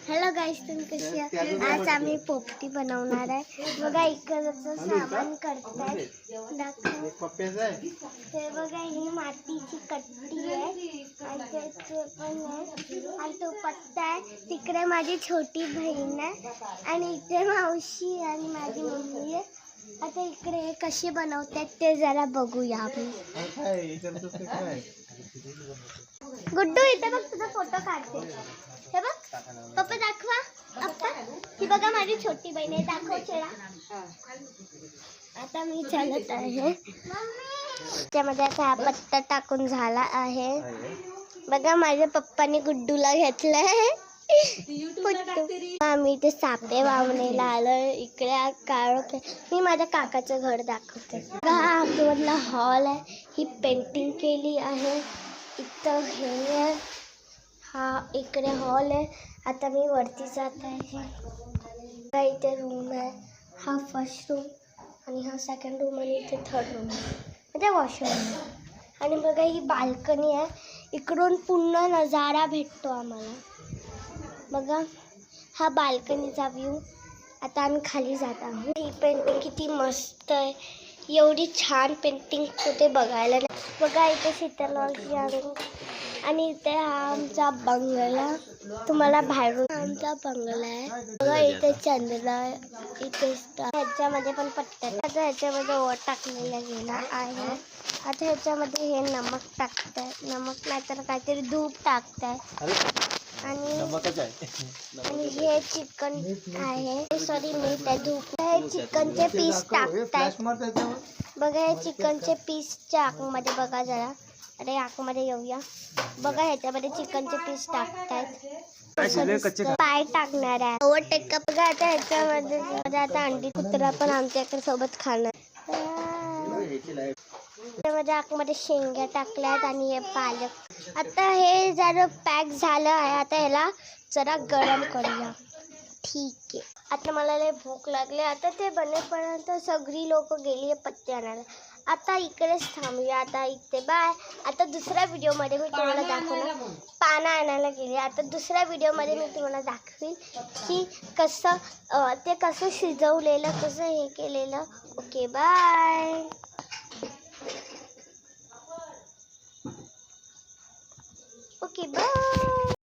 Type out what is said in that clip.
Hello गाईस, तुम्ही कशी आहात? आज आम्ही पोपटी बनवणार आहे. बघा इकडचं सामान करताय ते बघा, ही मातीची कट्टी आहे आणि त्याचे पण आहे आणि तो पत्ता आहे. तिकडे माझी छोटी बहीण आहे आणि इकडे मावशी आणि माझी मम्मी आहे. आता इकडे कशी बनवतात ते जरा बघूया आपण. गुड्डू इथे बघ, तुझा फोटो काढते. हे बघ पप्पा, दाखवा पप्पा. ही बघा माझी छोटी बहीण आहे, दाखव चेहरा. आता मी चालत आहे. त्यामध्ये आता हा पत्ता टाकून झाला आहे. बघा माझ्या पप्पाने गुड्डूला घेतलंय. आम्ही ते सापे वावणीला आलोय. इकडे काळ मी माझ्या काकाचं घर दाखवते. हा आतमधला हॉल आहे. ही पेंटिंग केली आहे. इथं हे आहे, हा इकडे हॉल आहे. आता मी वरती जात आहे. इथे रूम आहे. हा फर्स्ट रूम आणि हा सेकंड रूम आणि इथे थर्ड रूम आहे, म्हणजे वॉशरूम आहे. आणि बघा ही बाल्कनी आहे. इकडून पूर्ण नजारा भेटतो आम्हाला. बघा हा बाल्कनीचा व्ह्यू. आता आम्ही खाली जात आहोत. ही पेंटिंग किती मस्त आहे. एवढी छान पेंटिंग कुठे बघायला नाही. बघा इथे शीतलमावशी आणि इथे हा आमचा बंगला. तुम्हाला बाहेरून आमचा बंगला आहे. बघा इथे चंद्र, इथे ह्याच्यामध्ये पण पत्ता. आता ह्याच्यामध्ये ओवा टाकलेला गेला आहे. आता ह्याच्यामध्ये हे नमक टाकताय, नमक नाही तर काहीतरी धूप टाकताय आणि हे चिकन आहे, सॉरी मीठ आहे, धूप आहे. चिकनचे पीस टाकतायत. बघा हे चिकनचे पीसच्या आतमध्ये बघा जरा. अरे आतमध्ये येऊया. बघा ह्याच्यामध्ये चिकनचे पीस टाकतायत. पाय टाकणार आहे. ओव्हरटेक का बघा. आता ह्याच्यामध्ये आता अंडी कुत्रा पण आमच्याकडे सोबत खाणार. त्यामध्ये आतमध्ये शेंग्या टाकल्यात आणि हे पालक. आता हे जरा पॅक झालं आहे. आता ह्याला जरा गरम करूया. ठीक आहे. आता मला लय भूक लागली. आता ते बनेपर्यंत सगळी लोक गेली आहे पत्ते आणायला. आता इकडेच थांबूया. आता इथे बाय. आता दुसऱ्या व्हिडिओमध्ये मी तुम्हाला दाखवणार. पानं आणायला गेली. आता दुसऱ्या व्हिडिओमध्ये मी तुम्हाला दाखवीन की कसं शिजवलेलं, कसं हे केलेलं. Okay bye. Okay bye.